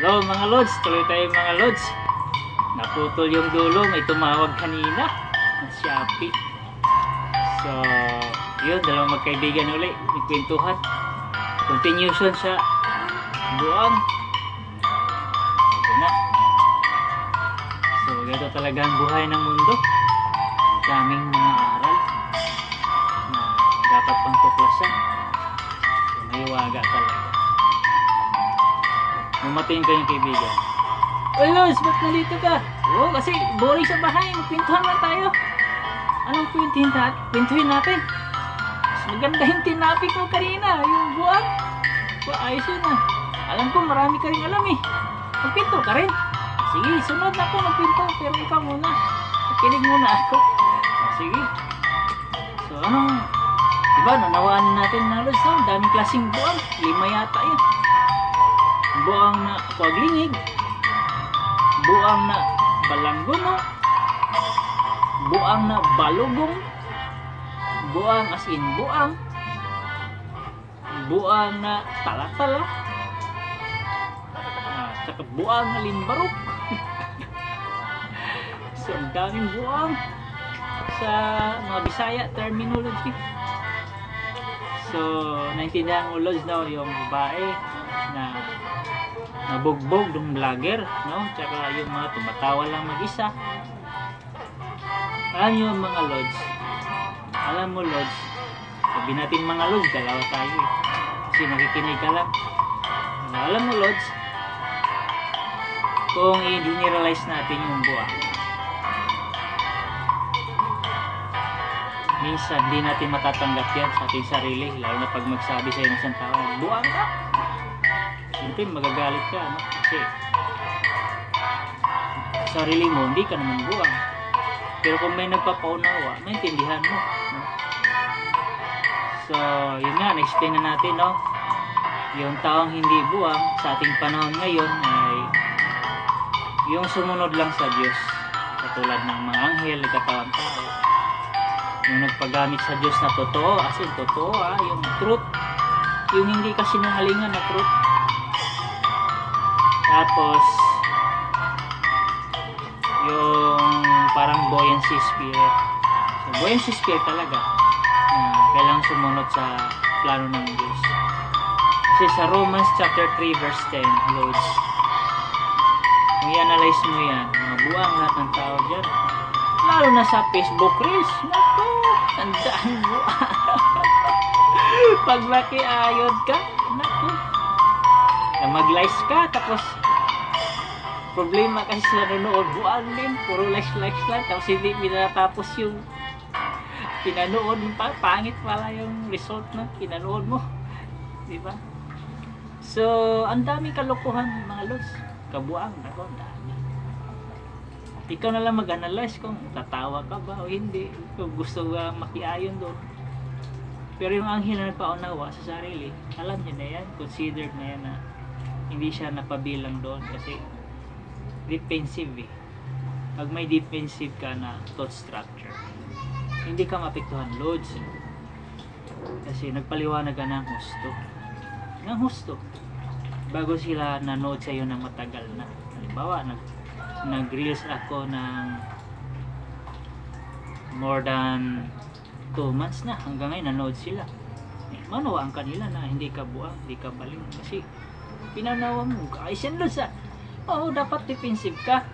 Hello mga lods, tuloy tayo mga lods. Naputol yung dulo, may tumawag kanina na Shopee. So, yun, dalawang magkaibigan uli, nagkwentuhan. Continuation siya. Buang. Ito na. So, ganito talaga ang buhay ng mundo. Daming mga aral na dapat pang tuklasan. So, may waga talaga. Mamatiin kayong kaibigan. Oy Lods, ba't nandito ka? Oo, kasi boring sa bahay. Magpintuhan lang tayo. Anong pintuhin natin? Mas maganda yung tinapik mo kanina. Yung buwan. Ayos yun ah. Alam ko marami ka rin alam eh. Magpinto ka rin. Sige, sunod na ako magpinto. Pero ikaw muna. Makinig muna ako. Sige. So anong, diba nanawaan natin na Lods no? Daming klaseng buwan. 5 yata yun. Buang na paglingig, buang na balanggono, buang na balugong, buang as in buang, buang na talatala, tsaka buang na limbarok. So ang daming buang sa mga Bisaya terminology. So naintindihan mo Lods na yung babae na nabugbog ng vlogger, no? Tsaka yung mga tumatawa lang mag-isa. Alam nyo mga Lods, alam mo Lods, sabi natin mga Lods, dalawa tayo eh. Kasi nakikinig ka lang. Alam mo Lods, kung i-generalize natin yung buwan, minsan di natin matatanggap yan sa ating sarili, lalo na pag magsabi sa'yo ng isang tao, buwan ka. Siyempre magagalit ka, no? Kasi sarili mo, hindi ka naman buwang. Pero kung may nagpapaunawa, maintindihan mo, no? So, yun nga, na-explain na natin, no? Yung taong hindi buwang sa ating panahon ngayon ay yung sumunod lang sa Diyos, katulad ng mga anghel, nagkatawang tao, yung nagpagamit sa Diyos na totoo, as in totoo yung truth, yung hindi kasi sinungalingan na truth. Tapos yung parang buoyancy spirit. So buoyancy spirit talaga na kailangang sumunod sa plano ng Diyos. Kasi sa Romans chapter 3 verse 10, Lods, kung i-analyze mo yan, mga buwang lahat ng tao dyan, lalo na sa Facebook Reels, naku, tandaan mo. Pag makiayod ka, naku, mag-likes ka, tapos problema kasi sa nanonood, buwan din, puro likes lang, tapos hindi pinatapos yung pinanood mo pa, pangit pala yung result na pinanood mo, diba? So, ang daming kalokohan mga Lods, kabuang, ako, ang dami. Ikaw na lang mag-analyze kung tatawa ka ba o hindi, kung gusto ka makiayon doon. Pero yung anghel na nagpaunawa sa sarili, alam niya na yan, considered na yan na hindi siya napabilang doon kasi defensive eh. Pag may defensive ka na thought structure, hindi ka mapektuhan Lods kasi nagpaliwanag ka ng husto bago sila nanood sa iyo ng matagal na. Halimbawa nag-reels ako ng more than 2 months na, hanggang ngayon nanood sila, manawaan kanila na hindi ka buwang, hindi ka baliw kasi pinanawa mo, ayos yan Lods oo, dapat defensive ka.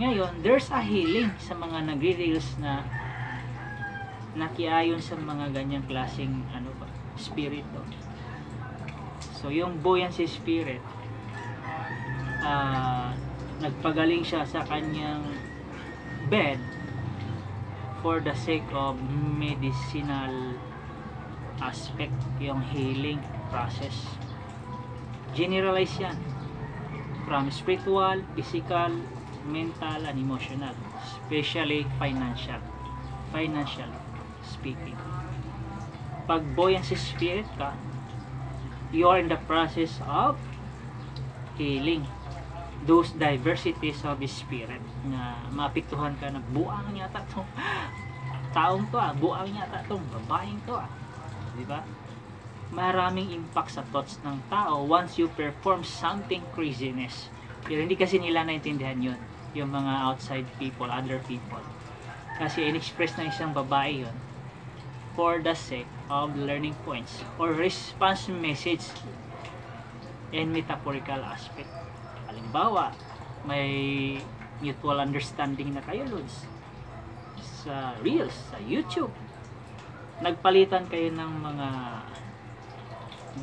Ngayon, there's a healing sa mga nagre-reels na nakiayon sa mga ganyang klaseng spirit. So, yung buoyancy spirit, nagpagaling siya sa kanyang bed for the sake of medicinal aspect, yung healing process. Generalize yan from spiritual, physical, mental, and emotional, especially financial speaking. Pag buoyancy spirit ka, you are in the process of healing those diversities of spirit na maapektuhan ka na buang yata itong taong to buang yata itong babaeng to, diba? maraming impact sa thoughts ng tao once you perform something craziness. Pero hindi kasi nila naintindihan yun, yung mga outside people, other people. Kasi in-express ng isang babae yun for the sake of learning points or response message and metaphorical aspect. Halimbawa, may mutual understanding na kayo, Lods, sa Reels, sa YouTube. Nagpalitan kayo ng mga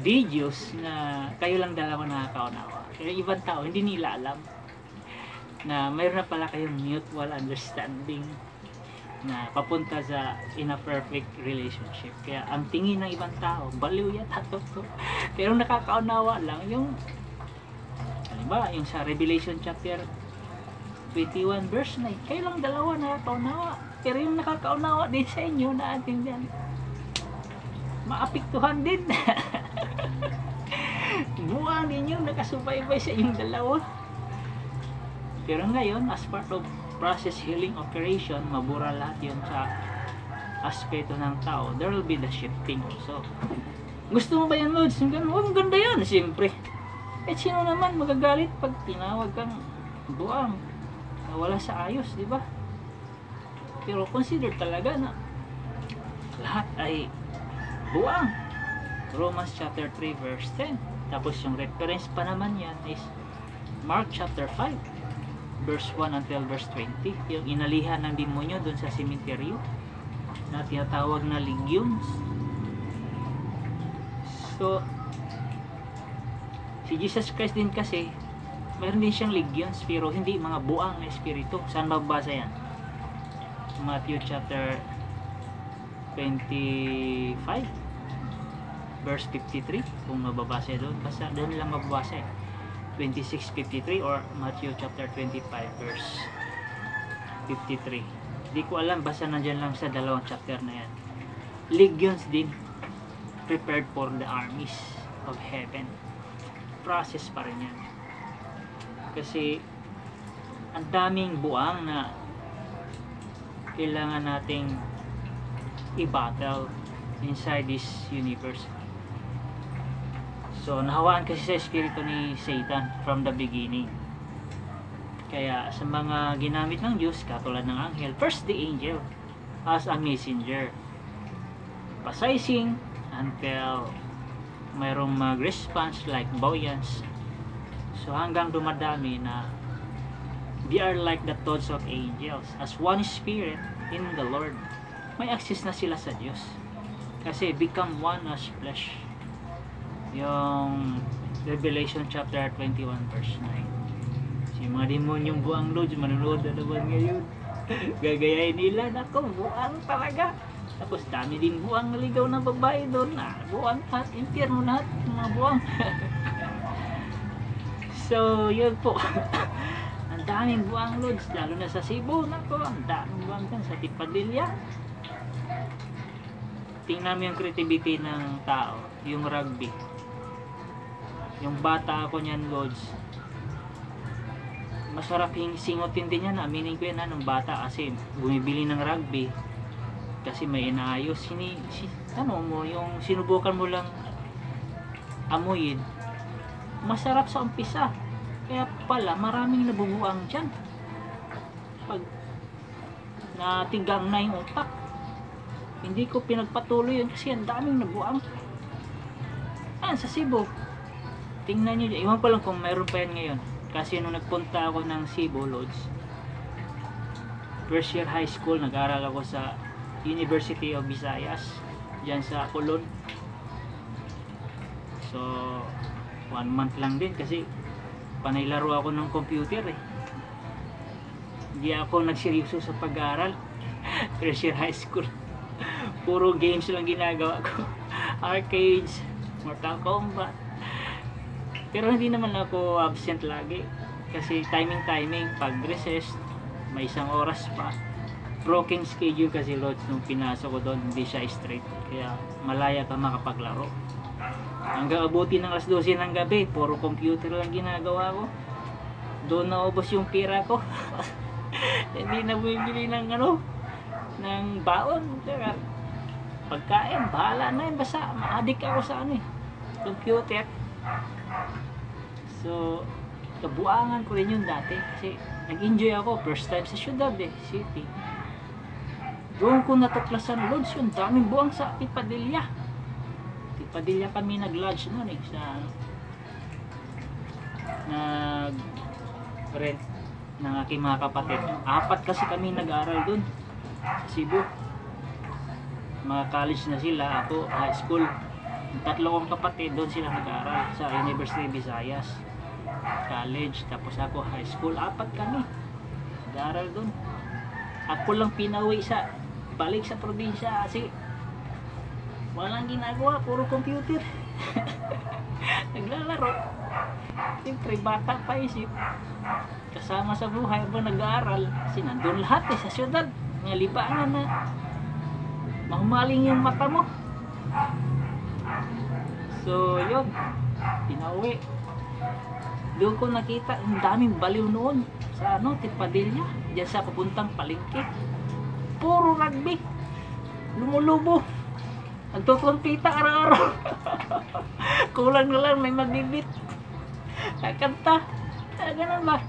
videos na kayo lang dalawa nakakaunawa. Pero ibang tao, hindi nila alam na mayroon na pala kayong mutual understanding na papunta sa in a perfect relationship. Kaya ang tingin ng ibang tao, baliw yata to. Pero nakakaunawa lang yung, halimbawa, yung sa Revelation chapter 21 verse 9, kayo lang dalawa nakakaunawa. Pero yung nakakaunawa din sa inyo na ating yan, maapektuhan din. Buwan ninyo nakasubaybay sa inyong dalawa. Pero ngayon, as part of process healing operation, mabura lahat yun sa aspeto ng tao. There will be the shifting also. Gusto mo ba yan, Lods? Ang ganda yan, siyempre. Eh, sino naman magagalit pag tinawag kang buwang na wala sa ayos, di ba? Pero consider talaga na lahat ay buwang. Romans chapter 3 verse 10. Tapos yung reference pa naman yan is Mark chapter 5 verse 1 until verse 20, yung inalihan ng demonyo dun sa sementeryo na tinatawag na legions. So si Jesus Christ din kasi mayroon din siyang legions, pero hindi mga buang na espiritu. Saan mababasa yan? Matthew chapter 25 verse 53, kung mababasa doon, basta doon lang mababasa 26:53 or Matthew chapter 25 verse 53. Di ko alam, basta nandyan lang sa dalawang chapter na yan. Legions din, prepared for the armies of heaven. Process pa rin yan. Kasi ang daming buang na kailangan nating i-battle inside this universe. So, nahawaan kasi sa espiritu ni Satan from the beginning. Kaya, sa mga ginamit ng Diyos, katulad ng anghel, first the angel as a messenger. Pasizing until mayroong mag-response like buoyance. So, hanggang dumadami na they are like the thoughts of angels. As one spirit in the Lord, may access na sila sa Diyos. Kasi become one as flesh. Yung Revelation chapter 21 verse 9. Si mga demonyong buang Lods, manunood na naman ngayon. Gagayain nila, nako, buang talaga. Tapos dami din buang naligaw na babae doon. Buang lahat, impyerno lahat, mga buang. So, yun po. Ang daming buang Lods, lalo na sa Cebu, nako, ang daming buang dyan sa Tipadilla. Tingnan mo yung creativity ng tao, yung rugby. Yung bata ako niyan, Lods, masarap yung singotin din yan. Aminin ko yan ng bata kasi bumibili ng rugby kasi may inaayos. Ano mo, yung sinubukan mo lang amuyin, masarap sa umpisa. Kaya pala maraming nabubuang dyan pag natigang na yung utak. Hindi ko pinagpatuloy yun kasi ang daming nabuang. Sa Cebu, tingnan nyo, iwan ko lang kung mayroon pa yan ngayon. Kasi nung nagpunta ako ng Cebu, Lods, first year high school, nag-aral ako sa University of Visayas, dyan sa Colon. So 1 month lang din kasi panaylaro ako ng computer Hindi ako nagseryoso sa pag-aaral. First year high school, puro games lang ginagawa ko. Arcades, Mortal Kombat. Pero hindi naman ako absent lagi. Kasi timing, pag recess, may 1 oras pa. Broken schedule kasi, Lods, nung pinasok ko doon, hindi siya straight. Kaya malaya ka makapaglaro. Hanggang abuti ng alas 12 ng gabi, puro computer lang ginagawa ko. Doon naubos yung pira ko. Hindi na bumibili ng ng baon. Kaya pagkain, bahala na yun. Basta ma-addict ako sa ano eh, computer. So, kabuangan ko rin yun dati. Kasi nag-enjoy ako. First time sa syudad eh, city. Doon ko natuklasan, Lods, yung daming buwang sa Tipadilla. Tipadilla kami nag-lodge noon eh. Nag-rent ng aking mga kapatid. 4 kasi kami nag-aaral doon sa Cebu. Mga college na sila, ako high school. Yung 3 kong kapatid doon sila nag-aaral sa University of Visayas College. Tapos ako high school, 4 kami nag-aaral doon. Ako lang pinauwi sa balik sa probinsya kasi walang ginagawa, puro computer. Naglalaro. Siyempre bata pa isip kasama sa buhay habang nag-aaral kasi nandun lahat eh sa syudad, mga libangan na mahumaling yung mata mo. So yun, pinauwi. Doon ko nakita ang daming baliw noon sa ano, Tipadilla, dyan sa papuntang palengke. Puro rugby, lumulubo, nagtutumpita araw-araw. Kulang na lang may magbibit, kakanta, ganun ba?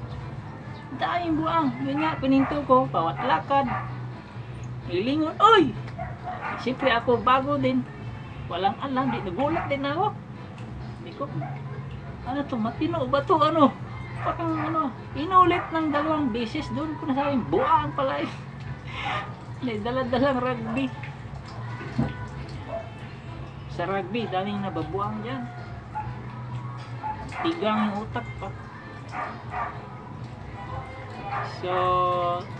Daming buang. Yun nga, pininto ko, bawat lakad, lilingon, oy! Siyempre ako bago din, walang alam, nagulat din ako. Hindi ko, ano to, matino ba to, ano? Parang ano, inulit ng 2 beses, doon ko nasabing, buang pala yun. May dala-dalang rugby. Sa rugby, daming nababuang dyan. Tigang yung utak pa. So,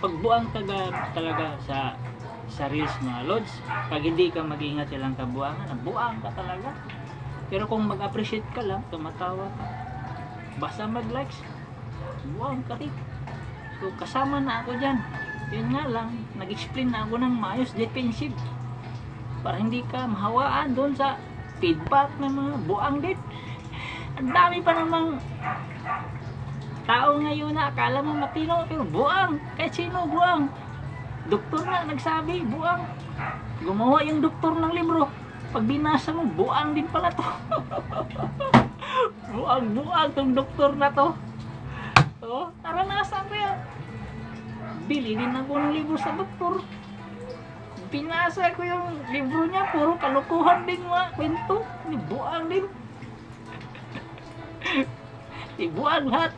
pagbuang talaga sa reels mga Lods, pag hindi ka mag-ingat silang kabuangan, buang ka talaga. Pero kung mag-appreciate ka lang, tumatawa ka, basta mag-likes, buang ka rin. So, kasama na ako dyan. Yun nga lang, nag-explain na ako ng maayos, defensive, para hindi ka mahawaan doon sa feedback ng mga buang din. Ang dami pa namang tao ngayon na akala mo matino pero buang. Kahit sino buang. Doktor na nagsabi buang. Gumawa yung doktor ng libro, pag binasa mo buang din pala to. Buang tong doktor na to. So, naranasan ko yan. Bili din ako ng libro sa doktor. Binasa ko yung libro niya, puro kalukuhan din mga kwento. Buang din. Buang lahat.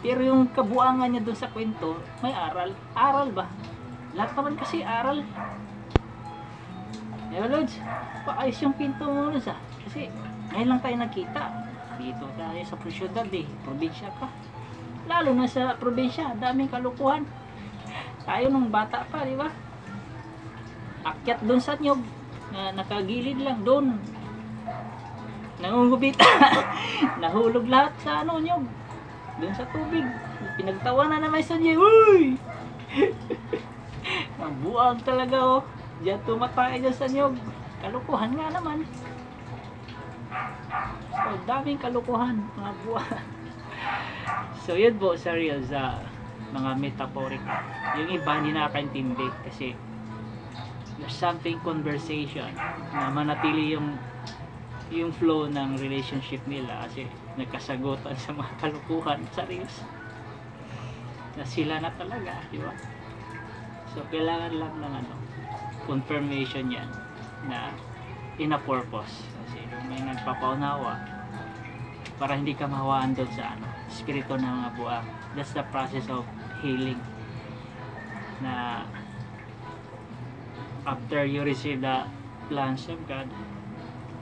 Pero yung kabuangan niya dun sa kwento, may aral. Aral ba? Lahat naman kasi aral. Eh, Lods, paayos yung pinto mo, Lods ah. Kasi ngayon lang tayo nagkita. Dito tayo sa syudad eh, probinsya ka. Lalo na sa probinsya, daming kalukuhan. Tayo nung bata pa, di ba? Akyat doon sa nyog, na nakagilid lang doon. Nangungubit. Nahulog lahat sa ano nyog. Doon sa tubig. Pinagtawanan na may sanye. Uy! Ang buang talaga oh. Diyan tumatay dyan sa nyog. Kalukuhan nga naman. So, daming kalukuhan. Mga buang. So yun po sa real, sa mga metaphoric. Yung iba hindi nakakaintindi kasi there's something conversation na manatili yung flow ng relationship nila kasi nagkasagutan sa mga kalukuhan sa reels na sila na talaga, di ba? So kailangan lang ng ano, confirmation yan na in a purpose kasi may nagpapaunawa para hindi ka mahawaan doon sa ano, espiritu ng mga buang. That's the process of healing na after you receive the plans of God,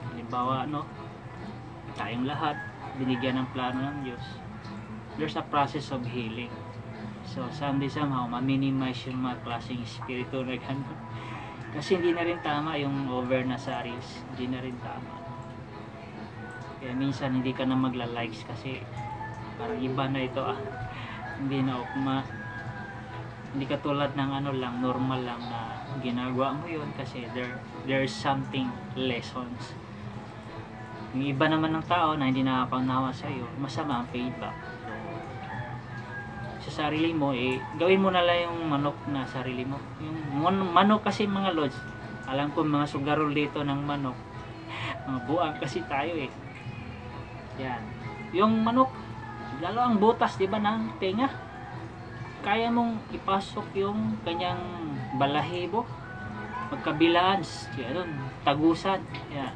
halimbawa no, tayong lahat binigyan ng plano ng Diyos, there's a process of healing. So somehow ma-minimize yung mga klaseng espiritu na gano'n kasi hindi na rin tama yung over na sa reels, hindi na rin tama. Kaya minsan hindi ka na magla-likes kasi parang iba na ito ah. Hindi na hindi katulad ng ano lang, normal lang na ginagawa mo yun kasi there's something lessons. Yung iba naman ng tao na hindi nakakaunawa sa iyo, masama ang feedback. So sa sarili mo, gawin mo na lang yung manok na sarili mo. Yung manok kasi mga lods, alam ko mga sugarol dito ng manok, mga buang kasi tayo yan. Yung manok, lalo ang butas, di ba, ng tenga, kaya mong ipasok yung kanyang balahibo, magkabilaan, yan, tagusan. Yan.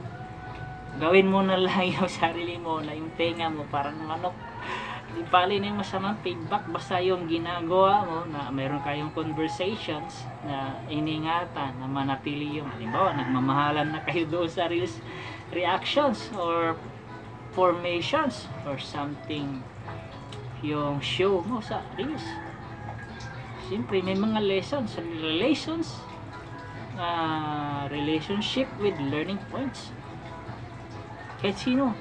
Gawin mo na lang yung sarili mo na yung tenga mo parang manok. Di bali na yung masamang feedback, basta yung ginagawa mo na mayroon kayong conversations na iningatan na manatili yung, halimbawa nagmamahalan na kayo doon sa reactions or formations or something, yung show mo sa reels. Siyempre may mga lessons, relationship with learning points. Kahit sino,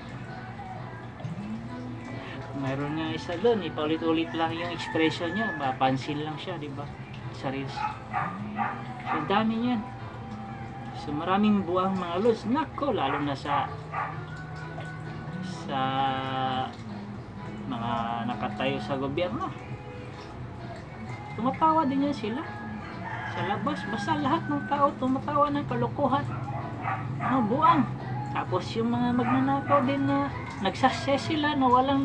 mayroon nga isa doon, ipaulit-ulit lang yung expression niya, mapansin lang siya, di ba? Sa reels. So, dami niyan. So, maraming buang mga lods. Nako, lalo na sa mga nakatayo sa gobyerno. Tumatawa din yan sila. Sa labas, basta lahat ng tao tumatawa ng kalokohan. Buang. Tapos yung mga magnanakaw din na nagsasucess sila na walang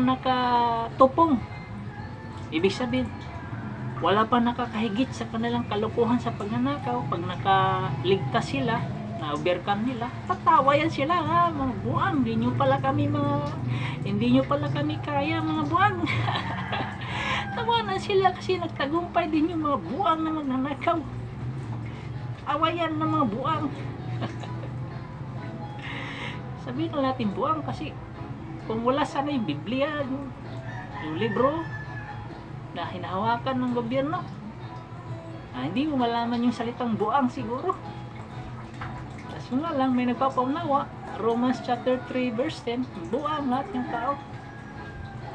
nakatupong. Ibig sabihin, wala pa nakakahigit sa kanilang kalokohan sa pagnanakaw. Pag nakaligtas sila, na-overcome nila, tatawa yan sila, mga buang, hindi nyo pala kami kaya, mga buang. Tawanan sila kasi nagtagumpay din yung mga buang na magnanakaw. Awayan ng mga buang. Sabihin na natin buang kasi kung wala sana yung Biblia, yung libro na hinahawakan ng gobyerno, hindi mo malaman yung salitang buang siguro. Tapos nga lang may nagpapaunawa, Romans chapter 3 verse 10, buang lahat ng tao.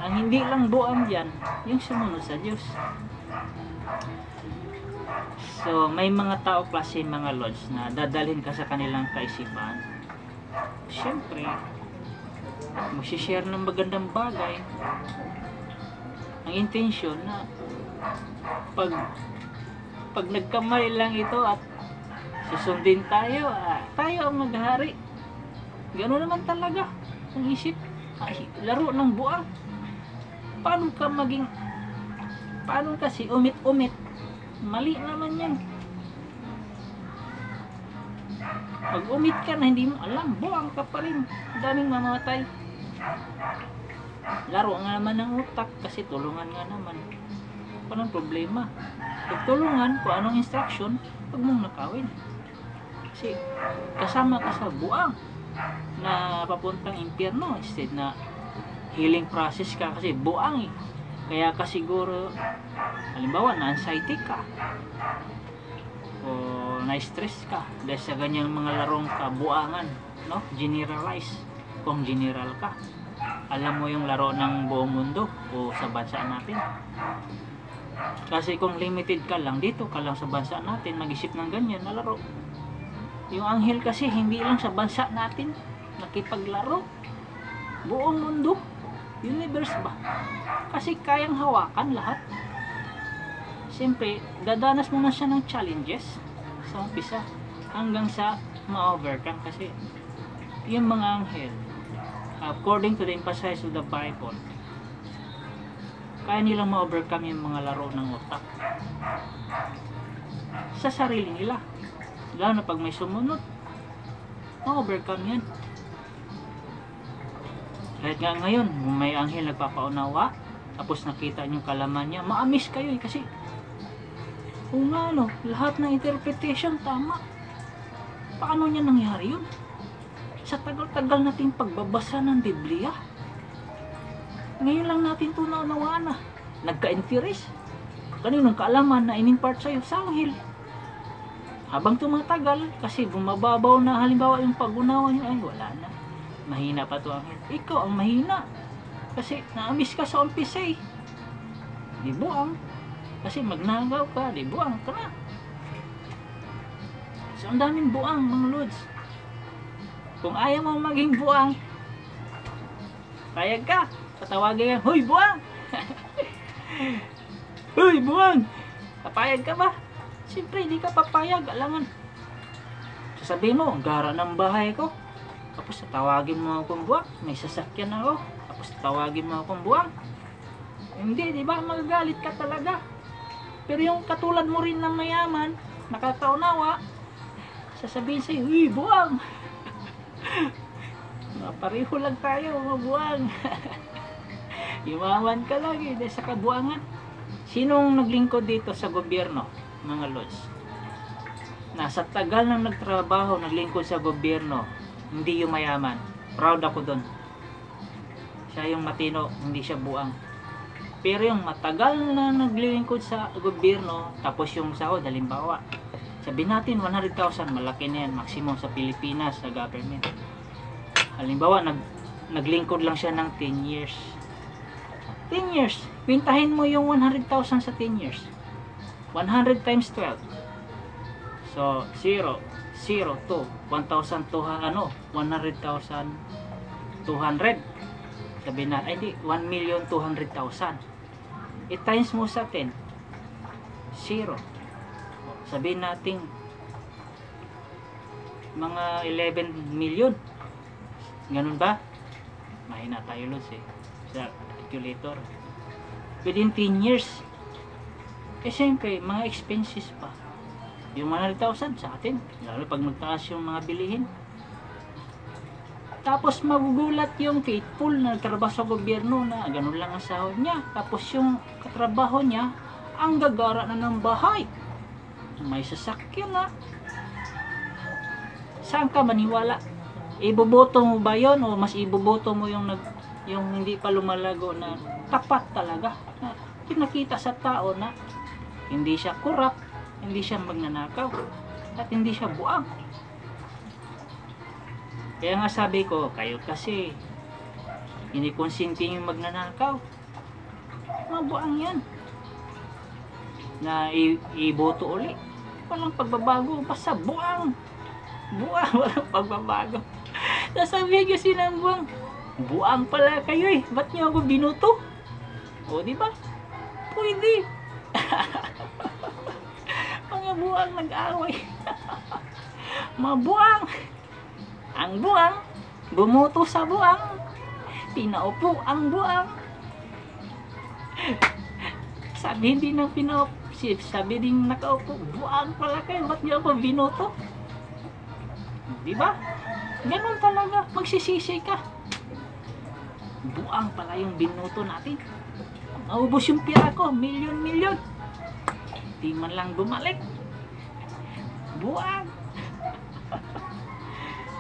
Ang hindi lang buang dyan, yung sumunod sa Diyos. So may mga tao klase, mga lods, na dadalhin ka sa kanilang kaisipan. Siyempre magsishare ng magandang bagay. Ang intention na pag nagkamali lang ito at susundin tayo, tayo ang maghari. Gano'n naman talaga ang isip. Laro ng buang. Paano kasi umit-umit? Mali naman yan. Pag umit ka na hindi mo alam, buang ka pa rin. Daming mamamatay. Laro nga naman ng utak kasi tulungan nga naman. Walang problema. Pag tulungan, kung anong instruction, huwag mong nakawin. Kasi kasama ka sa buang na papuntang impyerno instead na healing process ka kasi buang . Kaya ka siguro, halimbawa na-anxiety ka o na-stress ka dahil sa ganyang mga larong kabuangan, no? Generalize. Kung general ka, alam mo yung laro ng buong mundo o sa bansa natin. Kasi kung limited ka lang, dito ka lang sa bansa natin, mag-isip ng ganyan na laro. Yung anghel kasi hindi lang sa bansa natin nakipaglaro, buong mundo, universe ba? Kasi kayang hawakan lahat. Siyempre, dadanas muna siya ng challenges sa umpisa hanggang sa ma-overcome. Kasi yung mga anghel, according to the emphasis of the Bible, kaya nilang ma-overcome yung mga laro ng utak sa sarili nila. Lalo na pag may sumunod, ma-overcome yan. Kahit nga ngayon, may anghel nagpapaunawa, tapos nakita nyo kalaman niya, ma-amaze kayo kasi kung ano, lahat ng interpretation tama. Paano niya nangyari yun? Sa tagal-tagal natin pagbabasa ng Biblia, ngayon lang natin ito naunawaan na nagka-interest. Kaninong kaalaman na in-impart sa'yo sa anghel. Habang tumatagal, kasi bumababaw na halimbawa yung pag-unawa niya, ay wala na. Mahina pa ito anghel. Ikaw ang mahina. Kasi na-miss ka sa umpisa eh. Di buang. Kasi magnagaw ka, di buang ka na. So ang daming buang mga lods. Kung ayaw mo maging buang, payag ka. Tatawagin ka, "Hoy, buwang!" "Hoy, buwang! Papayag ka ba?" Siyempre, hindi ka papayag. Alangan. Sasabihin mo, ang gara ng bahay ko. Tapos tatawagin mo akong buwang. May sasakyan ako. Tapos tatawagin mo akong buwang. Hindi, di ba? Magagalit ka talaga. Pero yung katulad mo rin ng mayaman, nakakaunawa, sasabihin sa'yo, "Uy, buwang!" Pareho lang tayo, mga buwang. Yumaman ka lagi dahil sa kabuangan. Sinong naglingkod dito sa gobyerno, mga lods? Nasa tagal nang nagtrabaho, naglingkod sa gobyerno, hindi yung mayaman. Proud ako doon. Siya yung matino, hindi siya buang. Pero yung matagal na naglilingkod sa gobyerno, tapos yung sahod, halimbawa, sabihin natin 100,000, malaki na yan, maximum sa Pilipinas, sa government. Halimbawa, naglingkod lang siya ng 10 years. 10 years, pintahin mo yung 100,000 sa 10 years. 100 times 12. So, 0, 0, 2, 100,200. Sabihin na, ay di, 1,200,000. I-times mo sa 10. 0. Sabihin natin, mga 11 million. Ganun ba? Mahina tayo lods sa calculator. Within 10 years. Siyempre, mga expenses pa. Yung 100,000 sa atin, lalo pag magtaas yung mga bilihin. Tapos magugulat yung faithful na trabaho sa gobyerno na ganun lang ang sahod niya. Tapos yung katrabaho niya, ang gagara na ng bahay. May sasakyan na. Saan ka maniwala? Iboboto mo ba yun o mas iboboto mo yung hindi pa lumalago na tapat talaga? Na pinakita sa tao na hindi siya corrupt, hindi siya magnanakaw, at hindi siya buang. Kaya nga sabi ko, kayo kasi inikonsinti yung magnanakaw. Mabuang yan. Na iboto uli. Walang pagbabago. Basta buang. Buang. Walang pagbabago. Sasabihin kasi ng buang, buang pala kayo eh. Ba't niyo ako binuto? O diba? Pwede. Mga buang nag-away. Mabuang. Ang buang, bumuto sa buang, pinaupo ang buang. Sabi din ng pinaupo, sabi din nakaupo, buang pala kayo, ba't niyo ako binuto? Diba? Ganun talaga, magsisisi ka. Buang pala yung binuto natin. Naubos yung pira ko, milyon-milyon. Di man lang bumalik. Buang.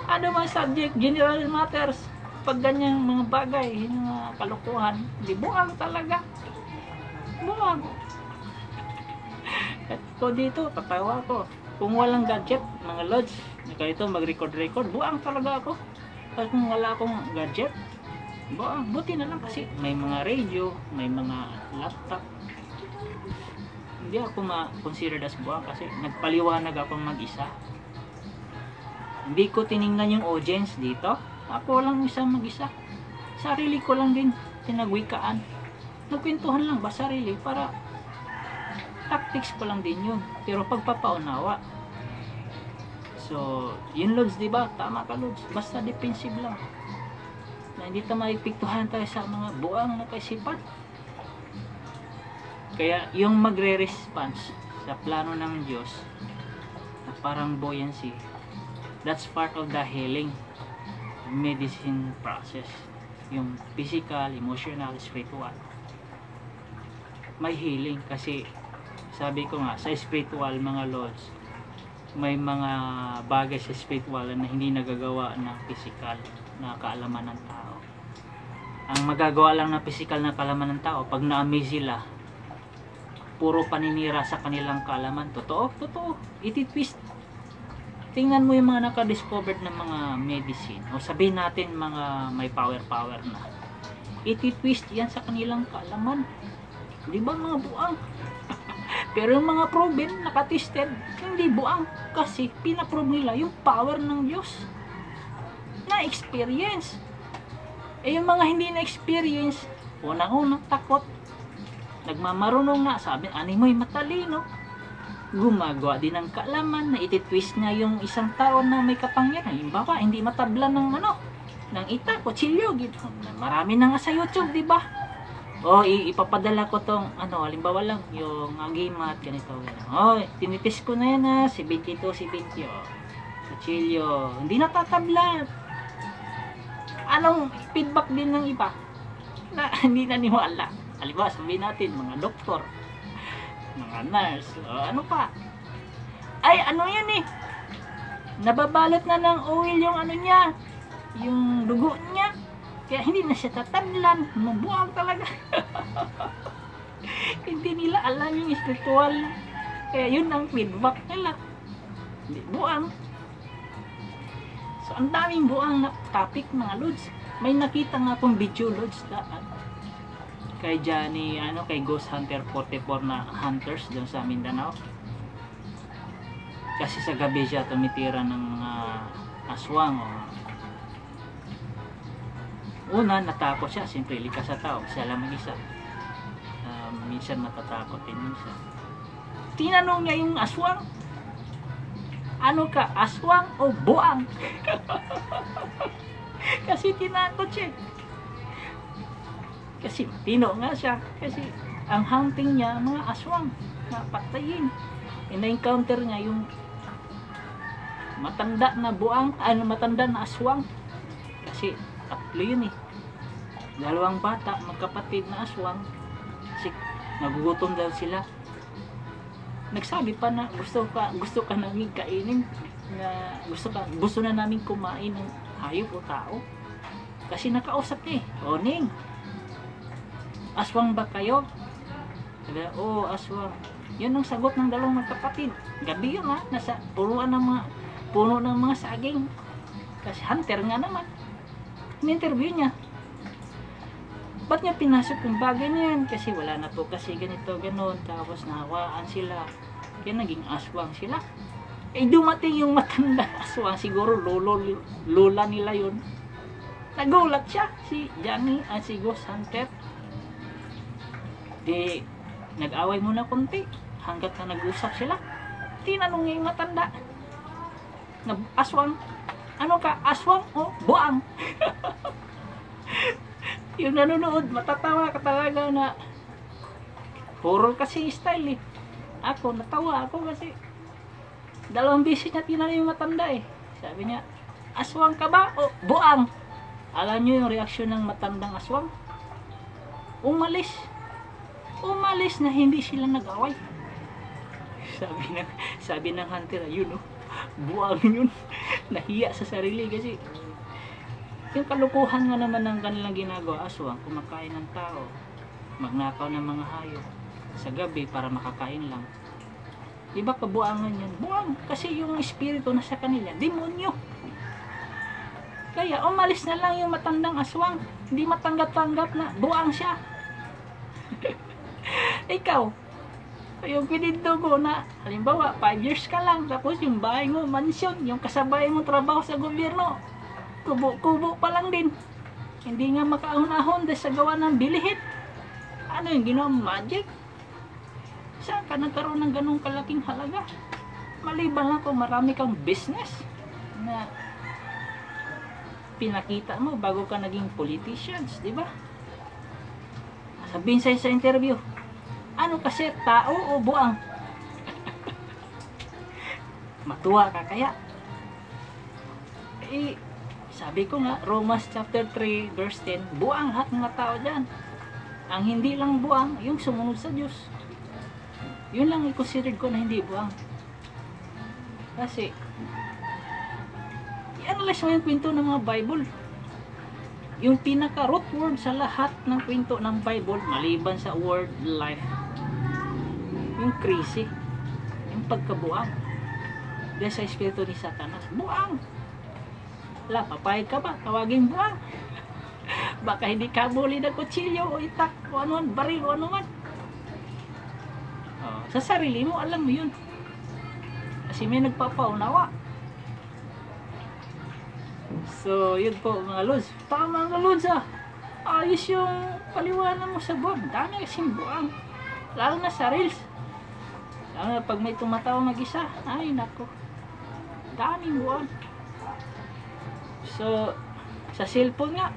Ano man subject, general matters, pag ganyang mga bagay, mga kalukuhan, di buang talaga. Buang. At ko dito, patawa ko. Kung walang gadget, mga lods, ito mag-record, buang talaga ako. Pag kung wala akong gadget, buang. Buti na lang kasi may mga radio, may mga laptop. Hindi ako ma-consider as buang kasi nagpaliwanag ako mag-isa. Hindi ko tiningnan yung audience dito. Ako lang isang mag-isa. Sarili ko lang din tinagwikaan. Nagkwentuhan lang ba sarili para tactics ko lang din yun. Pero pagpapaunawa. So, yun lods, diba? Tama ka lods. Basta defensive lang. Na hindi tayo maipiktuhan tayo sa mga buang na kaisipan. Kaya yung magre-response sa plano ng Diyos na parang buoyancy, that's part of the healing medicine process. Yung physical, emotional, spiritual. May healing kasi sabi ko nga, sa spiritual mga lords, may mga bagay sa spiritual na hindi nagagawa ng physical na kaalaman ng tao. Ang magagawa lang ng physical na kaalaman ng tao, pag na-amaze sila, puro paninira sa kanilang kaalaman. Totoo, totoo. Ititwist. Tingnan mo yung mga nakadiscovered na mga medicine o sabihin natin mga may power na ititwist yan sa kanilang kaalaman, di ba mga buang? Pero yung mga proven, nakatested, hindi buang kasi pinaprove nila yung power ng Diyos na experience. Eh yung mga hindi na-experience, unang-unang takot, nagmamarunong nga, sabi, animoy matalino, gumagawa din ng kaalaman na ititwist niya yung isang tao na may kapangyarihan. Halimbawa, hindi matablan ng ng ita, kutsilyo, gitu. Marami na nga sa YouTube, di ba? O, ipapadala ko tong, halimbawa lang, yung agimat, ganito, ganito. O, tinitis ko na yan ha, si 22, si 20, kutsilyo, hindi natatablan. Anong feedback din ng iba na hindi naniwala? Halimbawa, sabihin natin, mga doktor, mga nurse, ano pa? Ay, ano yan eh? Nababalot na ng oil yung niya, yung dugo niya. Kaya hindi na siya tatablan, mabuang talaga. Hindi nila alam yung spiritual. Kaya yun ang feedback nila. Hindi buang. So, ang daming buang na topic mga lods. May nakita nga akong video lods kay Johnny, kay Ghost Hunter 44 na hunters doon sa Mindanao. Kasi sa gabi siya tumitira ng mga aswang. Una, natakot siya. Siyempre, likas sa tao. Siya lang mag-isa. Minsan matatakot din minsan. Tinanong niya yung aswang, ano ka, aswang o buang? Kasi tinakot siya. Kasi matino nga siya. Kasi ang hunting niya, mga aswang na patayin. Na-encounter niya yung matanda na buang, matanda na aswang. Kasi tatlo yun eh. Dalawang bata, magkapatid na aswang. Kasi nagugutom daw sila. Nagsabi pa na gusto ka namin kainin, na gusto na namin kumain ng hayop o tao. Kasi nakausap niya eh. O Ning, aswang ba kayo? Sabi, oo, aswang. Yun ang sagot ng dalawang magkapatid. Gabi yun ha, nasa puno ng mga saging. Kasi hunter nga naman. In-interview niya. Ba't niya pinasok yung bagay niya yan? Kasi wala na po kasi ganito, ganon. Tapos nahawaan sila. Kaya naging aswang sila. Eh dumating yung matanda aswang. Siguro lola nila yun. Nagulat siya. Si Johnny, si Ghost Hunter. Di, nag-away muna konti. Hanggat na nag-usap sila. Tinanong niya yung matanda. Aswang. Ano ka? Aswang o buang? Yung nanonood, matatawa ka talaga na horror kasi style eh. Ako, natawa ako kasi dalawang beses niya tinanong yung matanda eh. Sabi niya, aswang ka ba o buang? Alam niyo yung reaksyon ng matandang aswang? Umalis. Umalis na hindi sila nag-away. Sabi ng hunter, yun buang yun. Nahiya sa sarili kasi yung kalukuhan nga naman ng kanilang ginagawa, aswang, kumakain ng tao, magnakaw ng mga hayop sa gabi para makakain lang. Diba kabuangan yan? Buang! Kasi yung espiritu na sa kanila, demonyo. Kaya umalis na lang yung matandang aswang. Hindi matanggap-tanggap na buang siya. Ikaw, yung pinindugo na, halimbawa, 5 years ka lang, tapos yung bahay mo, mansyon, yung kasabay mo trabaho sa gobyerno, kubo-kubo pa lang din. Hindi nga makaahon-ahon dahil sa gawa ng bilihit. Ano yung ginawa? Magic? Saan ka nagkaroon ng ganong kalaking halaga? Maliban lang kung marami kang business na pinakita mo bago ka naging politicians, di ba? Sabihin sa'yo sa interview, ano kasi, tao o buang? Matuwa ka kaya? Eh, sabi ko nga, Romans chapter 3 verse 10, buang lahat ng mga tao dyan. Ang hindi lang buang, yung sumunod sa Diyos. Yun lang i-consider ko na hindi buang. Kasi, i-analyze mo yung kwento ng mga Bible. Yung pinaka-root word sa lahat ng kwento ng Bible, maliban sa word life, yung crazy, yung pagkabuang. Dahil sa espiritu ni Satanas, buang. Wala, papayag ka ba? Tawagin buang. Baka hindi ka buli na kutsilyo o itak o anuman, baril o anuman. Sa sarili mo, alam mo yun. Kasi may nagpapaunawa. So, yun po mga Lods. Tama mga Lods ah. Ayos yung paliwanag mo sa buwan. Dami kasing buwang. Lalo na sa reels. Lalo na pag may tumatawa mag-isa. Ay, nako. Daming buwang. So, sa cellphone nga.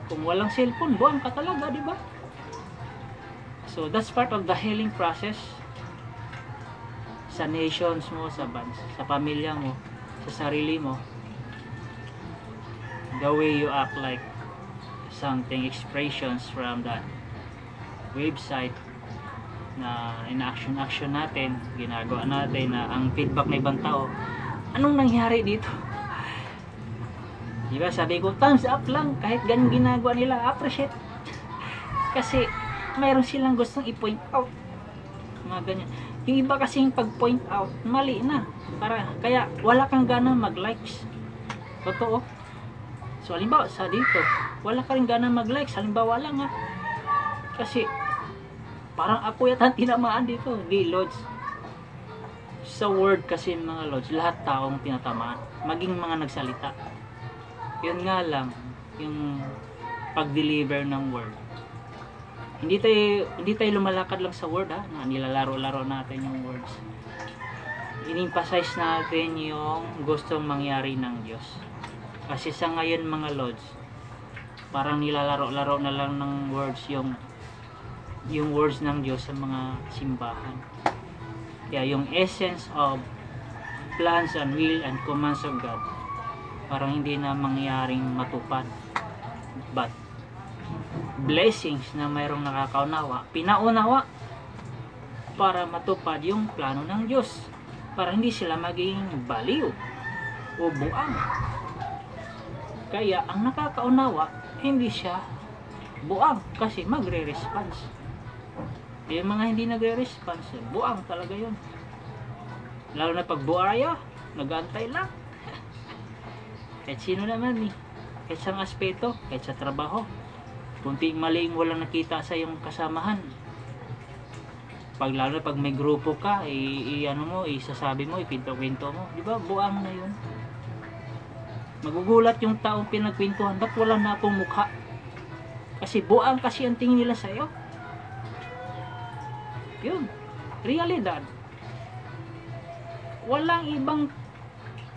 Kung walang cellphone, buwang ka talaga, di ba? So, that's part of the healing process. Sa nations mo, sa bands, sa pamilya mo, sa sarili mo. The way you act like something, expressions from that website na in-action natin, ginagawa natin na ang feedback ng ibang tao, anong nangyari dito? Diba sabi ko, thumbs up lang kahit ganun ginagawa nila, appreciate. Kasi mayroon silang gustong i-point out, mga ganyan. Yung iba kasing pag-point out, mali na, kaya wala kang gana mag-likes. Totoo. So halimbawa sa dito, wala ka rin gana mag-likes, halimbawa lang ha. Kasi parang ako yata tinamaan dito, di Lods. Sa word kasi mga Lods, lahat taong tinatamaan, maging mga nagsalita. Yun nga lang, yung pag-deliver ng word. Hindi tayo lumalakad lang sa word ha, na nilalaro-laro natin yung words. In-emphasize natin yung gustong mangyari ng Diyos. Kasi sa ngayon mga Lods, parang nilalaro-laro na lang ng words yung words ng Diyos sa mga simbahan. Kaya yung essence of plans and will and commands of God, parang hindi na mangyaring matupad. But blessings na mayroong nakakaunawa, pinaunawa para matupad yung plano ng Diyos. Para hindi sila maging baliw o buang. Kaya ang nakakaunawa, hindi siya buang kasi magre-response. Yung mga hindi nagre-response, buang talaga yun. Lalo na pag buaya, nag-aantay lang. Kahit sino naman kahit sa aspeto, kahit sa trabaho, kunting maling walang nakita sa iyong kasamahan. Lalo na pag may grupo ka, isasabi mo, ipinto-pinto mo, di ba? Buang na yun. Magugulat yung taong pinagkwentuhan, ba't wala na akong mukha? Kasi buang kasi ang tingin nila sa iyo. Yun, realidad. Walang ibang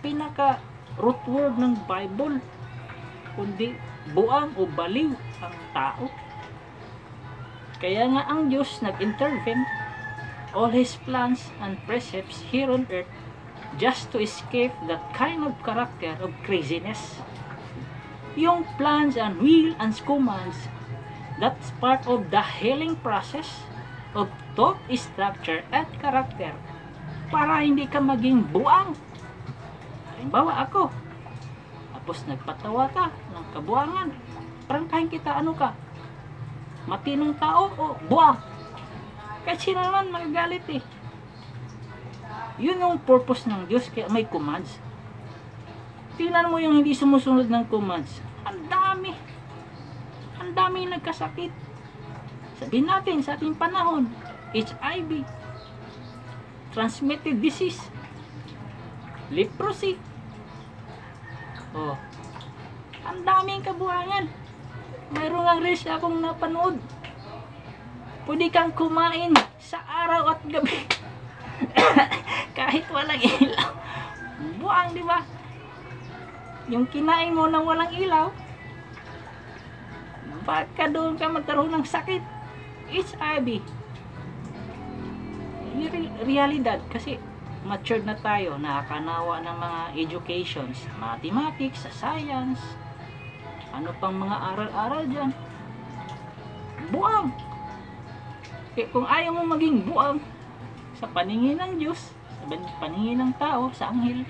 pinaka root word ng Bible kundi buang o baliw ang tao. Kaya nga ang Diyos nag-intervene all His plans and precepts here on earth just to escape that kind of character of craziness. Yung plans and will and commands, that's part of the healing process of thought structure at character para hindi ka maging buang. Halimbawa ako, tapos nagpatawa ka ng kabuangan, prangkahin kita, ano ka? Matinong tao o buang? Kahit sino naman magagalit eh. Yun yung purpose ng Diyos, kaya may commands. Tingnan mo yung hindi sumusunod ng commands. Ang dami nagkasakit. Sabihin natin sa ating panahon, HIV, transmitted disease, leprosy. Oh, ang daming kabuhangan. Mayroon nga reels akong napanood. Pwede kang kumain sa araw at gabi kahit walang ilaw. Buang, di ba? Yung kinain mo nang walang ilaw, baka doon ka magkaroon ng sakit. HIV. Realidad kasi matured na tayo, nakakanawa ng mga educations, mathematics, sa science, ano pang mga aral-aral dyan. Buang. Kaya kung ayaw mo maging buang sa paningin ng Diyos, sa paningin ng tao, sa anghel,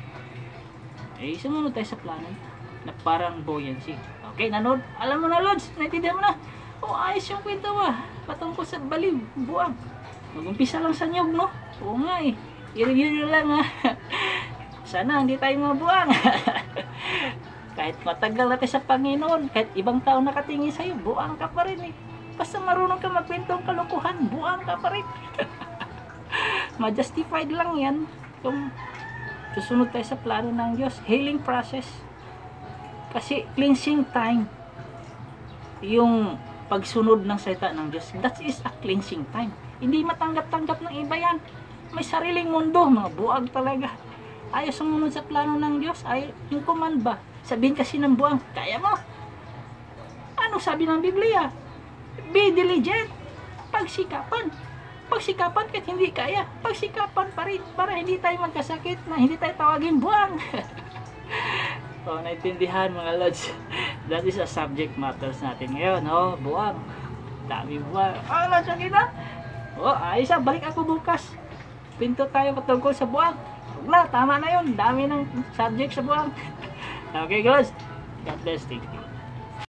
sumunod tayo sa planet na parang buoyancy. Okay, nanood? Alam mo na, Lods, naintindihan mo na. Ayos yung kwento mo, patungkol sa baliw, buang. Mag-umpisa lang sa nyog, no? Oo nga eh. I-review nyo lang ha. Sana hindi tayo mabuang. Kahit matagal natin sa Panginoon, kahit ibang tao nakatingin sa'yo, buang ka pa rin eh. Basta marunong ka magkwentong kalokohan, buang ka pa rin. Ma-justified lang yan kung susunod tayo sa plano ng Diyos. Healing process. Kasi cleansing time, yung pagsunod ng salita ng Diyos, that is a cleansing time. Hindi matanggap-tanggap ng iba yan. May sariling mundo, mga buwag talaga. Ayaw sumunod sa plano ng Diyos. Ayaw, yung command ba? Sabihin kasi ng buwang, kaya mo. Ano sabi ng Biblia? Be diligent. Pagsikapan. Pagsikapan kahit hindi kaya. Pagsikapan pa rin para hindi tayo magkasakit na hindi tayo tawagin buwang. So, naintindihan mga lods. That is a subject matters natin ngayon. Oh, buwang. Dami buwang. Oh, lods, okay na? Oh, ayos na. Balik ako bukas. Pinto tayo patungkol sa buwang. Huwag na, tama na yun. Dami ng subject sa buwang. Okay, guys. God bless. Thank you.